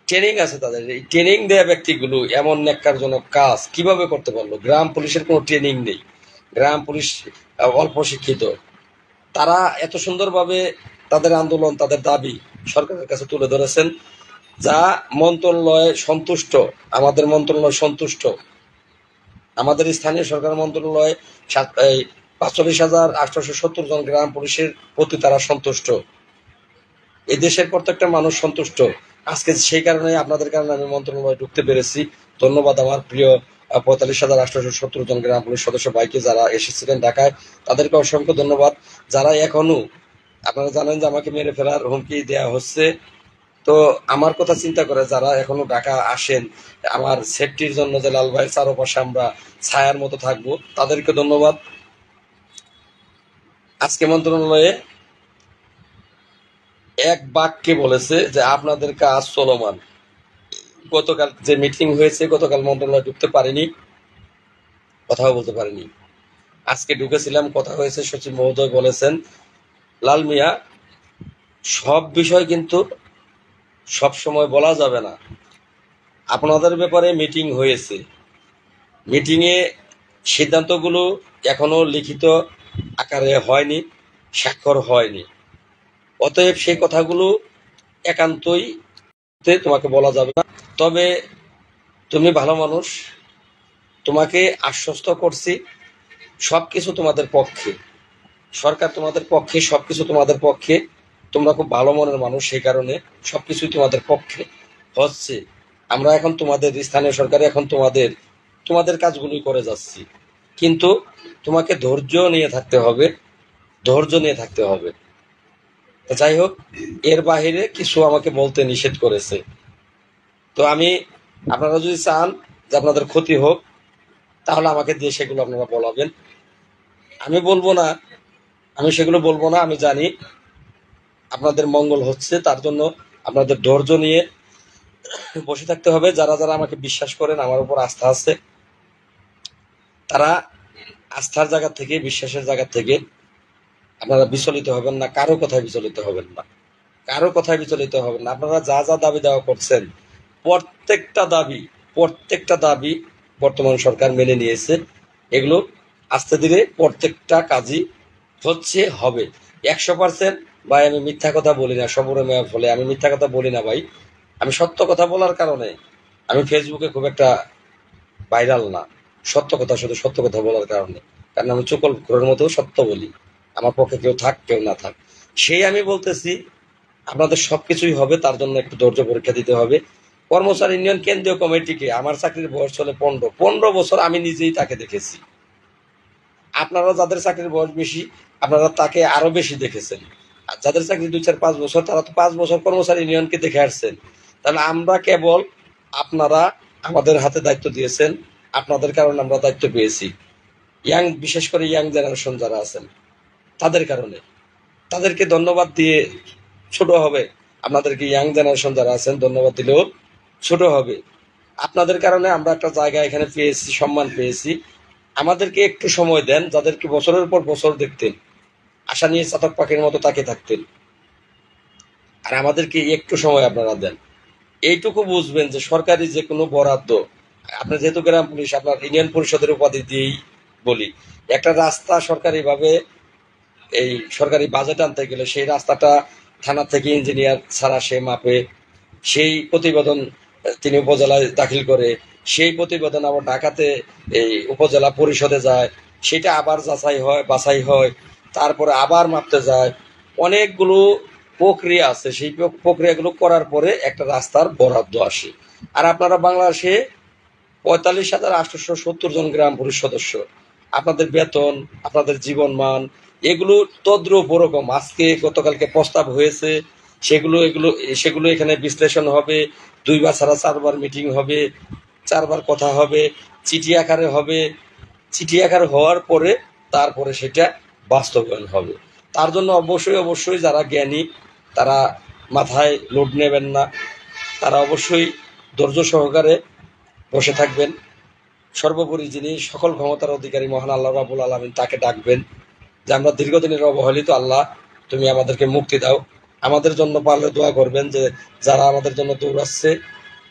ট্রেনিং আছে তাদের। এই ট্রেনিং দেওয়া ব্যক্তিগুলো এমন নেক্কারজনক কাজ কিভাবে করতে পারলো? গ্রাম পুলিশের কোনো ট্রেনিং নেই, গ্রাম পুলিশ অল্প শিক্ষিত। তারা এত সুন্দরভাবে তাদের আন্দোলন, তাদের দাবি সরকারের কাছে তুলে ধরেছেন, যা মন্ত্রণালয় সন্তুষ্ট। আমাদের মন্ত্রণালয় সন্তুষ্ট। আমাদের স্থানীয় সরকার মন্ত্রণালয় 45,870 জন গ্রাম পুলিশের প্রতি তারা সন্তুষ্ট। এই দেশের প্রত্যেকটা মানুষ সন্তুষ্ট। আজকে সেই কারণে আপনাদের কারণে আমি মন্ত্রণালয়ে ঢুকতে পেরেছি। ধন্যবাদ আমার প্রিয় 45,870 জন গ্রাম পুলিশ সদস্য ভাইকে, যারা এসেছিলেন ঢাকায়, তাদেরকে অসংখ্য ধন্যবাদ। যারা এখনো, আপনারা জানেন যে আমাকে মেরে ফেলার হুমকি দেওয়া হচ্ছে, তো আমার কথা চিন্তা করে যারা এখনো ঢাকা আসেন আমার সেফটির জন্য, যে লাল ভাইয়ের চারপাশে আমরা ছায়ার মতো থাকবো, তাদেরকে ধন্যবাদ। আজকে মন্ত্রণালয়ে এক বাক্যে বলেছে যে আপনাদের কাজ চলমান। গতকাল যে মিটিং হয়েছে, গতকাল মন্ত্রণালয়ে ঢুকতে পারিনি, কথাও বলতে পারিনি। আজকে ঢুকেছিলাম, কথা হয়েছে। সচিব মহোদয় বলেছেন, লাল মিয়া, সব বিষয় কিন্তু সব সময় বলা যাবে না। আপনাদের ব্যাপারে মিটিং হয়েছে, মিটিংয়ে সিদ্ধান্তগুলো এখনো লিখিত আকারে হয়নি, স্বাক্ষর হয়নি। অতএব সেই কথাগুলো একান্তই তোমাকে বলা যাবে না। তবে তুমি ভালো মানুষ, তোমাকে আশ্বস্ত করছি সবকিছু তোমাদের পক্ষে, সরকার তোমাদের পক্ষে, সবকিছু তোমাদের পক্ষে। তোমরা খুব ভালো মনের মানুষ, সেই কারণে সবকিছুই তোমাদের পক্ষে। হচ্ছে। আমরা এখন তোমাদের স্থানীয় সরকারে এখন তোমাদের তোমাদের কাজগুলোই করে যাচ্ছি, কিন্তু তোমাকে ধৈর্য নিয়ে থাকতে হবে, ধৈর্য নিয়ে থাকতে হবে। তো যাই হোক, এর বাহিরে কিছু আমাকে বলতে নিষেধ করেছে। তো আমি, আপনারা যদি চান যে আপনাদের ক্ষতি হোক, তাহলে আমাকে দিয়ে সেগুলো আপনারা বলাবেন। আমি বলবো না, আমি সেগুলো বলবো না। আমি জানি আপনাদের মঙ্গল হচ্ছে, তার জন্য আপনাদের ধৈর্য নিয়ে বসে থাকতে হবে। যারা যারা আমাকে বিশ্বাস করেন, আমার উপর আস্থা আছে, তারা আস্থার জায়গা থেকে, বিশ্বাসের জায়গা থেকে আপনারা বিচলিত হবেন না, কারো কথায় বিচলিত হবেন না, কারো কথায় বিচলিত হবেন না। আপনারা যা যা দাবি দেওয়া করছেন, প্রত্যেকটা দাবি, প্রত্যেকটা দাবি বর্তমান সরকার মেনে নিয়েছে। এগুলো আস্তে ধীরে প্রত্যেকটা কাজই হচ্ছে, হবে। 100%। ভাই আমি মিথ্যা কথা বলি না, সবরে মেয়া ফলে আমি মিথ্যা কথা বলি না ভাই। আমি সত্য কথা বলার কারণে আমি ফেসবুকে খুব একটা ভাইরাল না। সত্য কথা, শুধু সত্য কথা বলার কারণে। কারণ আমি চুকল ঘোরের মতো সত্য বলি, আমার পক্ষে কেউ থাক কেউ না থাক। সেই আমি বলতেছি, আপনাদের সবকিছুই হবে, তার জন্য একটু ধৈর্য পরীক্ষা দিতে হবে। কর্মচারী ইউনিয়ন কেন্দ্রীয় কমিটিকে, আমার চাকরির বয়স চলে 15 বছর, আমি নিজেই তাকে দেখেছি। আপনারা যাদের চাকরির বয়স বেশি, আপনারা তাকে আরো বেশি দেখেছেন। আর যাদের চাকরি 2, 4, 5 বছর, তারা তো 5 বছর কর্মচারী ইউনিয়নকে দেখে আসছেন। তাহলে আমরা কেবল, আপনারা আমাদের হাতে দায়িত্ব দিয়েছেন, আপনাদের কারণে আমরা দায়িত্ব পেয়েছি। বিশেষ করে ইয়াং জেনারেশন যারা আছেন, তাদের কারণে। তাদেরকে ধন্যবাদ দিয়ে ছোট হবে। আপনাদেরকে ইয়াং জেনারেশন যারা আছেন ধন্যবাদ দিলেও ছোট হবে। আপনাদের কারণে আমরা একটা জায়গা এখানে পেয়েছি, সম্মান পেয়েছি। আমাদেরকে একটু সময় দেন। যাদেরকে বছরের পর বছর দেখতেন, আশা নিয়ে চাতক পাখির মতো তাকিয়ে থাকতেন, আর আমাদেরকে একটু সময় আপনারা দেন। এইটুকু বুঝবেন যে সরকারি যে কোনো বরাদ্দ, আপনার যেহেতু গ্রাম পুলিশ, আপনার ইউনিয়ন পরিষদের উপাধি দিয়েই বলি, একটা রাস্তা সরকারিভাবে এই সরকারি বাজেট আনতে গেলে সেই রাস্তাটা থানা থেকে ইঞ্জিনিয়ার ছাড়া সে মাপে, সেই প্রতিবেদন তিনি উপজেলায় দাখিল করে, সেই প্রতিবেদন আবার ঢাকাতে এই উপজেলা পরিষদে যায়, সেটা আবার যাচাই হয়, বাছাই হয়, তারপরে আবার মাপতে যায়। অনেকগুলো প্রক্রিয়া আছে, সেই প্রক্রিয়াগুলো করার পরে একটা রাস্তার বরাদ্দ আসে। আর আপনারা বাংলাদেশে 45,870 জন গ্রাম পুলিশ সদস্য, আপনাদের বেতন, আপনাদের জীবন মান, এগুলো তদ্রুপ ওরকম। আজকে গতকালকে প্রস্তাব হয়েছে, সেগুলো এখানে বিশ্লেষণ হবে। 2বার ছাড়া 4বার মিটিং হবে, 4বার কথা হবে, চিঠি আকারে হবে। চিঠি আকারে হওয়ার পরে তারপরে সেটা বাস্তবায়ন হবে। তার জন্য অবশ্যই অবশ্যই যারা জ্ঞানী, তারা মাথায় লোড নেবেন না, তারা অবশ্যই ধৈর্য সহকারে বসে থাকবেন। সর্বোপরি যিনি সকল ক্ষমতার অধিকারী মহান আল্লাহ রাব্বুল আলামিন, তাকে ডাকবেন যে আমরা দীর্ঘদিনের অবহেলিত, আল্লাহ তুমি আমাদেরকে মুক্তি দাও। আমাদের জন্য পারলে দোয়া করবেন যে যারা আমাদের জন্য দৌড়াচ্ছে,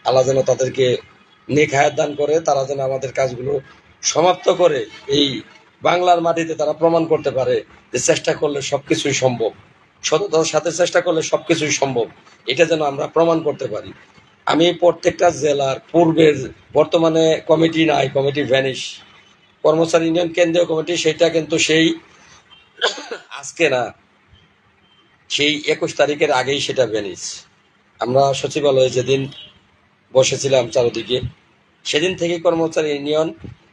আল্লাহ যেন তাদেরকে নেক হায়াত দান করে, তারা যেন আমাদের কাজগুলো সমাপ্ত করে এই বাংলার মাটিতে তারা প্রমাণ করতে পারে যে চেষ্টা করলে সবকিছুই সম্ভব, সততার সাথে চেষ্টা করলে সবকিছুই সম্ভব। এটা যেন আমরা প্রমাণ করতে পারি। আমি প্রত্যেকটা জেলার পূর্বের, বর্তমানে কমিটি নাই, কমিটি ভ্যানিশ। কর্মচারী ইউনিয়ন কেন্দ্রীয় কমিটি, সেটা কিন্তু সেই আজকে না, সেই 21 তারিখের আগেই সেটা ভ্যানিশ। আমরা সচিবালয়ে যেদিন বসেছিলাম চারদিকে, সেদিন থেকে কর্মচারী ইউনিয়ন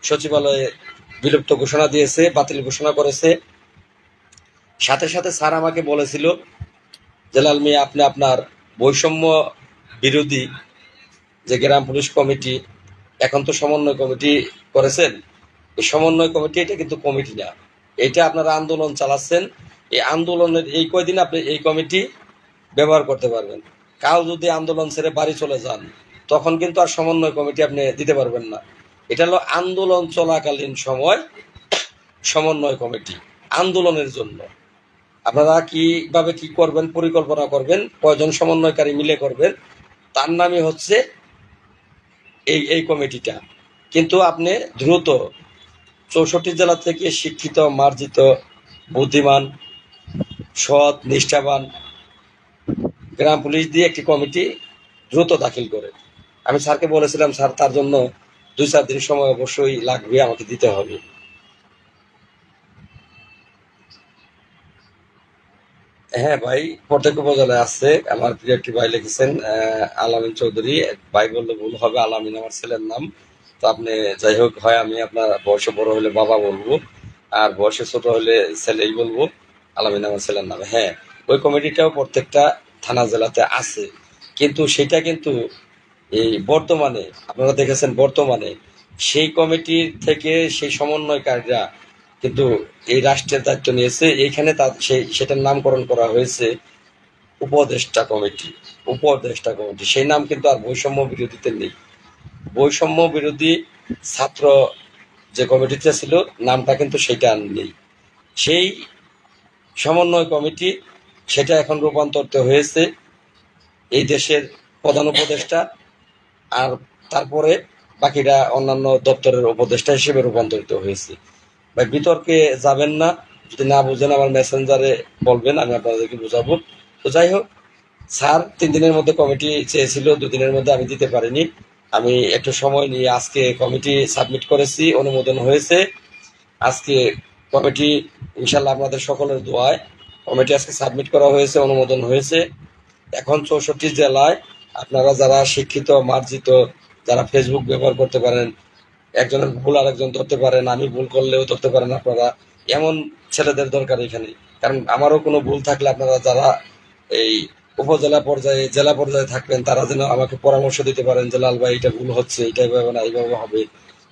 সচিবালয়ে বিলুপ্ত ঘোষণা দিয়েছে, বাতিল ঘোষণা করেছে। সাথে সাথে স্যার আমাকে বলেছিল, জেলাল মিয়া আপনি আপনার বৈষম্য বিরোধী যে গ্রাম পুলিশ কমিটি, এখন তো সমন্বয় কমিটি করেছেন, এই সমন্বয় কমিটি এটা কিন্তু কমিটি না, এটা আপনারা আন্দোলন চালাচ্ছেন। এই আন্দোলনের এই কয়দিন আপনি এই কমিটি ব্যবহার করতে পারবেন। কাল যদি আন্দোলন ছেড়ে বাড়ি চলে যান, তখন কিন্তু আর সমন্বয় কমিটি আপনি দিতে পারবেন না। এটা হলো আন্দোলন চলাকালীন সময় সমন্বয় কমিটি, আন্দোলনের জন্য। আপনারা কিভাবে কি করবেন, পরিকল্পনা করবেন, কয়জন সমন্বয়কারী মিলে করবেন, তার নামই হচ্ছে এই কমিটিটা। কিন্তু আপনি দ্রুত 64 জেলা থেকে শিক্ষিত, মার্জিত, বুদ্ধিমান, সৎ, নিষ্ঠাবান গ্রাম পুলিশ দিয়ে একটি কমিটি দ্রুত দাখিল করে। আমি স্যারকে বলেছিলাম, স্যার তার জন্য 2-4 দিন সময় অবশ্যই লাগবে, আমাকে দিতে হবে। হ্যাঁ ভাই, প্রত্যেক উপজেলায় আছে। আমার প্রিয় একটি ভাই লিখেছেন আলামিন চৌধুরী। ভাই বললে ভুল হবে, আলামিন আমার ছেলের নাম। তো আপনি যাই হোক, হয় আমি আপনার বয়সে বড় হলে বাবা বলবো, আর বয়সে ছোট হলে ছেলেই বলবো। আলামিন আমার ছেলের নাম। হ্যাঁ, ওই কমিটিটাও প্রত্যেকটা থানা জেলাতে আছে, কিন্তু সেটা কিন্তু এই বর্তমানে আপনারা দেখেছেন, বর্তমানে সেই কমিটির থেকে সেই সমন্বয়কারীরা কিন্তু এই রাষ্ট্রের দায়িত্ব নিয়েছে। এইখানে তার সেটার নামকরণ করা হয়েছে উপদেষ্টা কমিটি। উপদেষ্টা কমিটি সেই নাম কিন্তু আর বৈষম্য বিরোধীতে নেই। বৈষম্য বিরোধী ছাত্র যে কমিটিতে ছিল, নামটা কিন্তু সেটা আর নেই। সেই সমন্বয় কমিটি সেটা এখন রূপান্তরিত হয়েছে এই দেশের প্রধান উপদেষ্টা, আর তারপরে বাকিরা অন্যান্য দপ্তরের উপদেষ্টা হিসেবে রূপান্তরিত হয়েছে। ভাই বিতর্কে যাবেন না, যদি না বুঝেন আমার মেসেঞ্জারে বলবেন, আমি আপনাদেরকে বুঝাবো। তো যাই হোক, স্যার 3 দিনের মধ্যে কমিটি চেয়েছিল, 2 দিনের মধ্যে আমি দিতে পারিনি। আমি একটু সময় নিয়ে আজকে কমিটি সাবমিট করেছি, অনুমোদন হয়েছে আজকে। কমিটি ইনশাল্লাহ আপনাদের সকলের দোয়ায় কমিটি আজকে সাবমিট করা হয়েছে, অনুমোদন হয়েছে। এখন 64 জেলায় আপনারা যারা শিক্ষিত মার্জিত, যারা ফেসবুক ব্যবহার করতে পারেন, একজনের ভুল আরেকজন ধরতে পারেন, আমি ভুল করলেও ধরতে পারেন আপনারা, এমন ছেলেদের দরকার এখানে। কারণ আমারও কোনো ভুল থাকলে আপনারা যারা এই উপজেলা পর্যায়ে জেলা পর্যায়ে থাকবেন, তারা যেন আমাকে পরামর্শ দিতে পারেন যে লাল ভাই এটা ভুল হচ্ছে, এটা এইভাবে না এইভাবে হবে,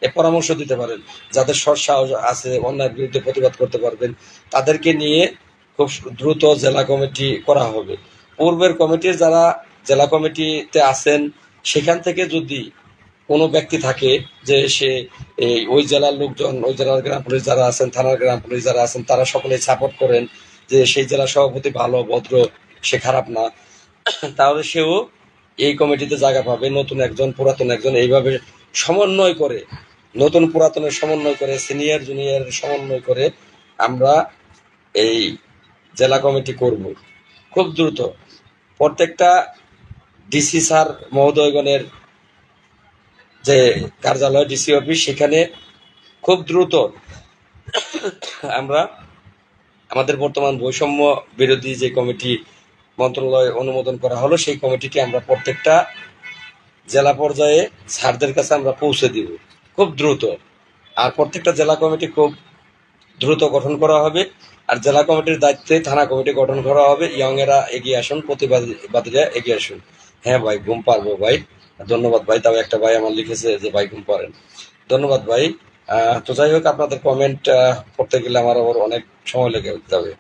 এ পরামর্শ দিতে পারেন। যাদের সৎ সাহস আছে, অন্যায়ের বিরুদ্ধে প্রতিবাদ করতে পারবেন, তাদেরকে নিয়ে খুব দ্রুত জেলা কমিটি করা হবে। পূর্বের কমিটির যারা জেলা কমিটিতে আছেন, সেখান থেকে যদি কোনো ব্যক্তি থাকে যে সে এই ওই জেলার লোকজন, ওই জেলার গ্রাম পুলিশ যারা আছেন, থানার গ্রাম পুলিশ যারা আছেন, তারা সকলে সাপোর্ট করেন যে সেই জেলা সভাপতি ভালো ভদ্র, সে খারাপ না, তাহলে সেও এই কমিটিতে জায়গা পাবে। নতুন একজন পুরাতন একজন, এইভাবে সমন্বয় করে, নতুন পুরাতনের সমন্বয় করে, সিনিয়র জুনিয়র সমন্বয় করে আমরা এই জেলা কমিটি করব খুব দ্রুত। প্রত্যেকটা ডিসি স্যার মহোদয়গণের যে কার্যালয়, ডিসি অফিস, সেখানে খুব দ্রুত আমরা আমাদের বর্তমান বৈষম্য বিরোধী যে কমিটি মন্ত্রণালয়ে অনুমোদন করা হলো, সেই কমিটিকে আমরা প্রত্যেকটা জেলা পর্যায়ে স্যারদের কাছে আমরা পৌঁছে দিব খুব দ্রুত। আর প্রত্যেকটা জেলা কমিটি খুব দ্রুত গঠন করা হবে। আর জেলা কমিটির দায়িত্বে থানা কমিটি গঠন করা হবে। ইয়ংয়েরা এগিয়ে আসুন, প্রতিবাদীরা এগিয়ে আসুন। হ্যাঁ ভাই, ঘুম পারবো ভাই। ধন্যবাদ ভাই। তাও একটা ভাই আমার লিখেছে যে ভাই ঘুম পারেন। ধন্যবাদ ভাই। তো যাই হোক, আপনাদের কমেন্ট পড়তে গেলে আমার আবার অনেক সময় লেগে যাবে।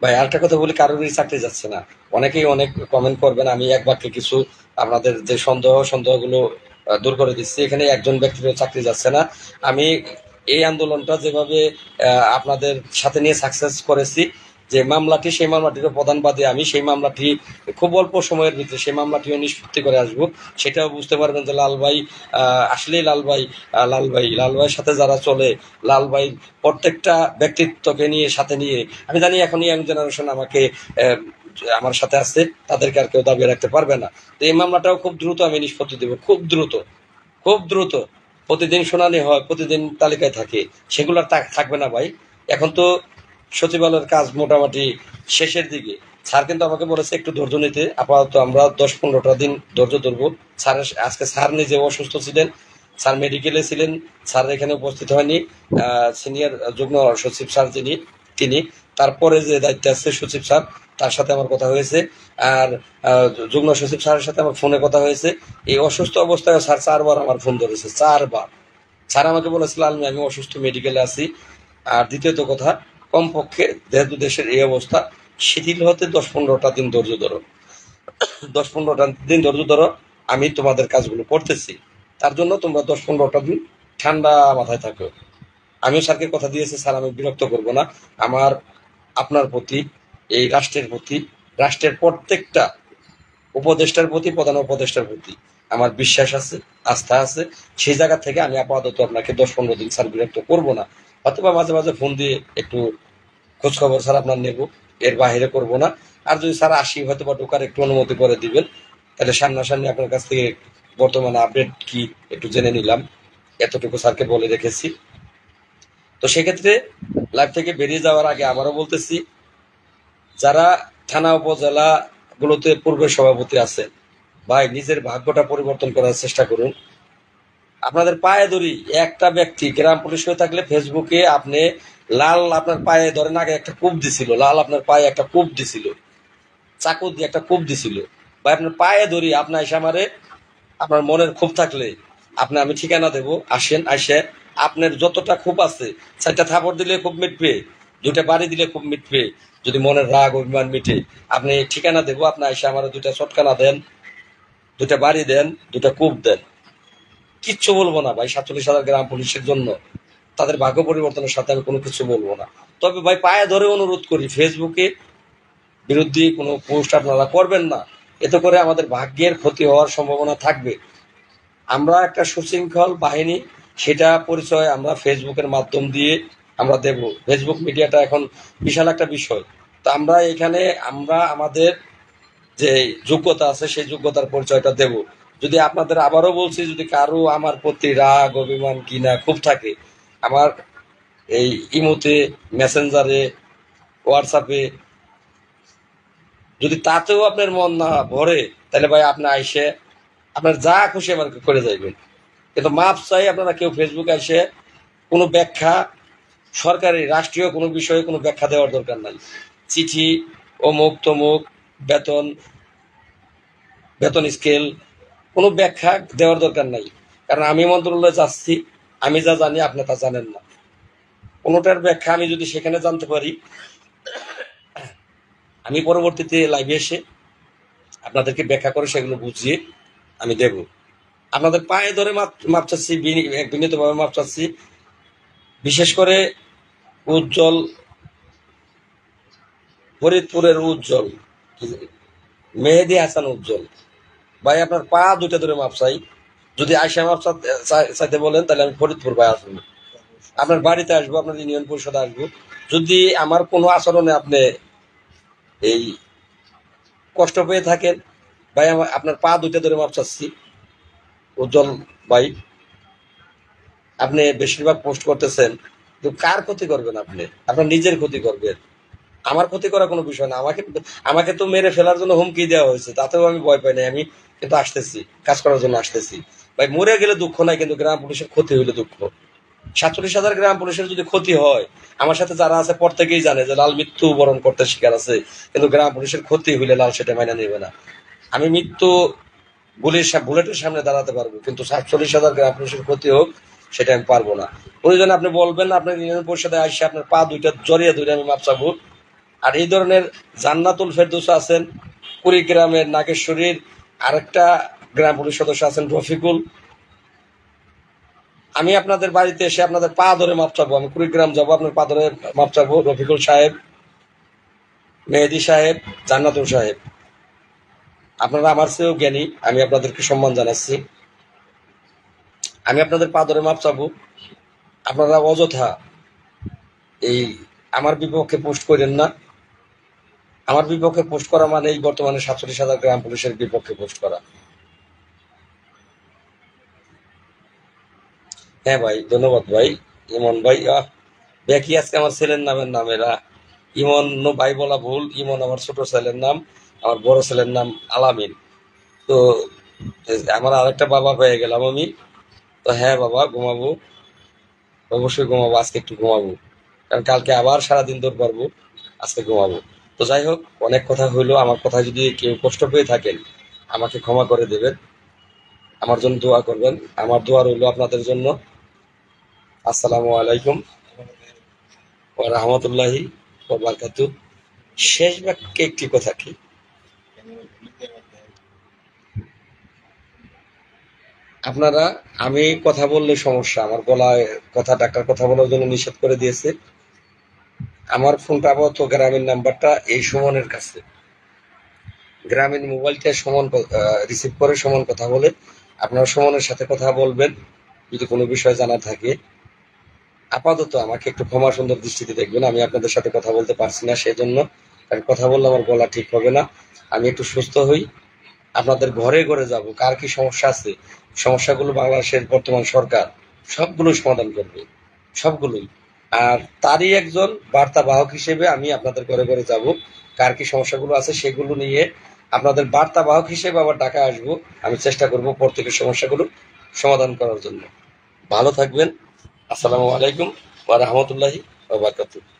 ভাই আরেকটা কথা বলি, কারোরই চাকরি যাচ্ছে না। অনেকেই অনেক কমেন্ট করবেন, আমি এক বাক্যে কিছু আপনাদের যে সন্দেহগুলো দূর করে দিচ্ছি। এখানে একজন ব্যক্তিরও চাকরি যাচ্ছে না। আমি এই আন্দোলনটা যেভাবে আপনাদের সাথে নিয়ে সাকসেস করেছি, যে মামলাটি, সেই মামলাটিরও প্রধানবাদী আমি। সেই মামলাটি খুব অল্প সময়ের ভিতরে সেই মামলাটিও নিষ্পত্তি করে আসবো। সেটাও বুঝতে পারবেন যে লাল ভাই আসলেই লাল ভাই। লাল ভাইয়ের সাথে যারা চলে, লাল ভাই প্রত্যেকটা ব্যক্তিত্বকে নিয়ে সাথে নিয়ে, আমি জানি এখন ইয়াং জেনারেশন আমাকে আমার সাথে আছে, তাদেরকে আর কেউ দাবিয়ে রাখতে পারবে না। তো এই মামলাটাও খুব দ্রুত আমি নিষ্পত্তি দেবো, খুব দ্রুত, খুব দ্রুত। প্রতিদিন শুনানি হয়, প্রতিদিন তালিকায় থাকে, সেগুলো আর থাকবে না ভাই। এখন তো সচিবালয়ের কাজ মোটামুটি শেষের দিকে। স্যার কিন্তু আমাকে বলেছে একটু ধৈর্য নিতে। আপাতত আমরা 10-15টা দিন ধৈর্য ধরবো। স্যারের আজকে স্যার নিজে অসুস্থ ছিলেন, স্যার মেডিকেলে ছিলেন, স্যার এখানে উপস্থিত হয়নি। সিনিয়র যুগ্ম সচিব স্যার যিনি, তিনি, তারপরে যে দায়িত্বে আছে সচিব স্যার, তার সাথে আমার কথা হয়েছে। আর যুগ্ম সচিব স্যারের সাথে আমার ফোনে কথা হয়েছে। এই অসুস্থ অবস্থায় স্যার 4বার আমার ফোন ধরেছে, 4বার। স্যার আমাকে বলেছিল আমি অসুস্থ, মেডিকেলে আছি। আর দ্বিতীয়ত কথা, কমপক্ষে যেহেতু দেশের এই অবস্থা, শিথিল হতে 10-15টা দিন ধৈর্য ধরো, 10-15টা দিন ধৈর্য ধরো। আমি তোমাদের কাজগুলো করতেছি, তার জন্য তোমরা 10-15টা দিন ঠান্ডা মাথায় থাকো। আমিও স্যারকে কথা দিয়েছি, স্যার আমি বিরক্ত করব না। আমার আপনার প্রতি, এই রাষ্ট্রের প্রতি, রাষ্ট্রের প্রত্যেকটা উপদেষ্টার প্রতি, প্রধান উপদেষ্টার প্রতি আমার বিশ্বাস আছে, আস্থা আছে। সেই জায়গা থেকে আমি আপাতত আপনাকে 10-15 দিন স্যার বিরক্ত করবো না। অথবা মাঝে মাঝে ফোন দিয়ে একটু খোঁজ খবর স্যার আপনার নেব, এর বাহিরে করব না। আর যদি স্যার আসি, হয়তো বা ঢোকার একটু অনুমতি করে দিবেন, তাহলে সামনাসামনি আপনার কাছ থেকে বর্তমানে আপডেট কি একটু জেনে নিলাম। এতটুকু স্যারকে বলে রেখেছি। তো সেক্ষেত্রে লাইভ থেকে বেরিয়ে যাওয়ার আগে আবারও বলতেছি, যারা থানা উপজেলা গুলোতে পূর্বের সভাপতি আছে, ভাই নিজের ভাগ্যটা পরিবর্তন করার চেষ্টা করুন। আপনাদের পায়ে ধরি, একটা ব্যক্তি গ্রাম পুলিশ হয়ে থাকলে ফেসবুকে আপনি লাল আপনার পায়ে ধরেন, আগে একটা কূপ দিছিল, লাল আপনার পায়ে একটা কূপ দিছিল, চাকু দিয়ে একটা কূপ দিছিল, ভাই আপনার পায়ে ধরি, আপনার এসে আমারে, আপনার মনের ক্ষোভ থাকলে আপনি, আমি ঠিকানা দেবো, আসেন, আসে আপনার যতটা ক্ষোভ আছে, 4টা থাপড় দিলে খুব মিটবে, 2টা বাড়ি দিলে খুব মিটবে, যদি মনের রাগ অভিমান মিটে, আপনি ঠিকানা দেবো, আপনি এসে আমার 2টা চটকানা দেন, 2টা বাড়ি দেন, 2টা কূপ দেন, কিচ্ছু বলবো না ভাই। 47,000 গ্রাম পুলিশের জন্য তাদের ভাগ্য পরিবর্তনের সাথে আমি কোনো কিছু বলবো না। তবে ভাই পায়ে ধরে অনুরোধ করি, ফেসবুকে বিরুদ্ধে কোনো পোস্ট আপনারা করবেন না, এতে করে আমাদের ভাগ্যের ক্ষতি হওয়ার সম্ভাবনা থাকবে। আমরা একটা সুশৃঙ্খল বাহিনী, সেটা পরিচয় আমরা ফেসবুকের মাধ্যম দিয়ে আমরা দেব। ফেসবুক মিডিয়াটা এখন বিশাল একটা বিষয়। তো আমরা এখানে আমরা আমাদের যে যোগ্যতা আছে সেই যোগ্যতার পরিচয়টা দেব। যদি আপনাদের আবারও বলছি, যদি কারো আমার প্রতি রাগ অভিমান কিনা খুব থাকে, আমার এই ইমোতে, মেসেঞ্জারে, হোয়াটসঅ্যাপে, যদি তাতেও আপনার মন না ভরে, তাহলে ভাই আপনি আইসে আপনার যা খুশি আমার করে যাইবেন। কিন্তু মাপ চাই, আপনারা কেউ ফেসবুকে এসে কোনো ব্যাখ্যা, সরকারি রাষ্ট্রীয় কোনো বিষয়ে কোনো ব্যাখ্যা দেওয়ার দরকার নাই। চিঠি, অমুক তমুক, বেতন, বেতন স্কেল, কোনো ব্যাখ্যা দেওয়ার দরকার নাই। কারণ আমি মন্ত্রণালয়ে যাচ্ছি, আমি যা জানি আপনি তা জানেন না। কোনোটার ব্যাখ্যা আমি যদি সেখানে জানতে পারি, আমি পরবর্তীতে লাইভে এসে আপনাদেরকে ব্যাখ্যা করে সেগুলো বুঝিয়ে আমি দেব। আপনাদের পায়ে ধরে মাপ চাচ্ছি, বিনীতভাবে মাপ চাচ্ছি। বিশেষ করে উজ্জ্বল, ফরিদপুরের উজ্জ্বল, মেহেদি হাসান উজ্জ্বল ভাই, আপনার পা 2টা ধরে মাপ চাই। যদি আইসা মাপ চাইতে বলেন, তাহলে আমি ফরিদপুর ভাই আসবো, আপনার বাড়িতে আসবো, আপনার ইউনিয়ন পরিষদে আসবো। যদি আমার কোনো আচরণে আপনি এই কষ্ট পেয়ে থাকেন, ভাই আমার আপনার পা 2টা ধরে মাপ চাচ্ছি। উজ্জ্বল ভাই, আপনি বেশিরভাগ পোস্ট করতেছেন, কিন্তু কার ক্ষতি করবেন? আপনি আপনার নিজের ক্ষতি করবেন। আমার ক্ষতি করার কোনো বিষয় না। আমাকে তো মেরে ফেলার জন্য হুমকি দেওয়া হয়েছে, তাতেও আমি ভয় পাই নাই। আমি কিন্তু আসতেছি, কাজ করার জন্য আসতেছি। ভাই মরে গেলে দুঃখ নাই, কিন্তু গ্রাম পুলিশের ক্ষতি হইলে দুঃখ। 47,000 গ্রাম পুলিশের যদি ক্ষতি হয়, আমার সাথে যারা আছে প্রত্যেকেই জানে যে লাল মৃত্যু বরণ করতে শিকার আছে, কিন্তু গ্রাম পুলিশের ক্ষতি হইলে লাল সেটা মাইনা নেবে না। আমি মৃত্যু বুলেটের সামনে দাঁড়াতে পারবো, কিন্তু 47,000 গ্রাম পুলিশের ক্ষতি হোক সেটা আমি পারবো না। প্রয়োজনে আপনি বলবেন, আপনার ইউনিয়ন পরিষদে আসে আপনার পা 2টা জড়িয়ে ধরে আমি মাপ চাবো। আর এই ধরনের জান্নাতুল ফেরদৌস আছেন কুড়িগ্রামের নাগেশ্বরীর, আরেকটা গ্রাম পুলিশ সদস্য আছেন রফিকুল, আমি আপনাদের বাড়িতে এসে আপনাদের পা ধরে মাপ চাবো। আমি কুড়িগ্রাম যাবো, আপনার পা ধরে মাপ চাবো। রফিকুল সাহেব, মেহেদি সাহেব, জান্নাতুল সাহেব, আপনারা আমার চেয়েও জ্ঞানী, আমি আপনাদেরকে সম্মান জানাচ্ছি। আমি আপনাদের পা ধরে মাপ চাবো। আপনারা অযথা এই আমার বিপক্ষে পোস্ট করেন না। আমার বিপক্ষে পোস্ট করা মানে এই বর্তমানে 47,000 গ্রাম পুলিশের বিপক্ষে পোস্ট করা। হ্যাঁ ভাই, ধন্যবাদ ভাই। ইমন ভাই, দেখি আজকে আমার ছেলের নামের নামেরা ইমন ভাই বলা ভুল। ইমন আমার ছোট ছেলের নাম, আমার বড় ছেলের নাম আলামিন। তো আমার আরেকটা বাবা হয়ে গেলাম আমি। তো হ্যাঁ বাবা, ঘুমাবো, অবশ্যই ঘুমাবো, আজকে একটু ঘুমাবো, কারণ কালকে আবার সারাদিন দৌড় পারবো, আজকে ঘুমাবো। তো যাই হোক, অনেক কথা হইলো। আমার কথা যদি কেউ কষ্ট পেয়ে থাকেন, আমাকে ক্ষমা করে দেবেন, আমার জন্য দোয়া করবেন। আমার দোয়া রইল আপনাদের জন্য। আসসালামু আলাইকুম ওয়া রাহমাতুল্লাহি ওয়া বারাকাতুহু। শেষ বাক্যে একটি কথা কি, আপনারা, আমি কথা বললে সমস্যা, আমার গলায় কথা, ডাক্তার কথা বলার জন্য নিষেধ করে দিয়েছে। আমার ফোনটা আপাতত গ্রামীণ নাম্বারটা এই সুমনের কাছে, গ্রামীণ মোবাইলটা সুমন রিসিভ করে সুমন কথা বলে। আপনারা সুমনের সাথে কথা বলবেন যদি কোনো বিষয় জানা থাকে। আপাতত আমাকে একটু ক্ষমা সুন্দর দৃষ্টিতে দেখবেন, আমি আপনাদের সাথে কথা বলতে পারছি না সেজন্য, কারণ কথা বললে আমার গলা ঠিক হবে না। আমি একটু সুস্থ হই, আপনাদের ঘরে ঘরে যাব, কার কি সমস্যা আছে, সমস্যাগুলো বাংলাদেশের বর্তমান সরকার সবগুলো সমাধান করবে, সবগুলোই। আর তারই একজন বার্তা বাহক হিসেবে আমি আপনাদের ঘরে ঘরে যাব। কার কি সমস্যাগুলো আছে সেগুলো নিয়ে আপনাদের বার্তাবাহক হিসেবে আবার ঢাকা আসবো। আমি চেষ্টা করব প্রত্যেকের সমস্যাগুলো সমাধান করার জন্য। ভালো থাকবেন। আসসালামু আলাইকুম ওয়া রাহমাতুল্লাহি ওয়া বারাকাতুহু।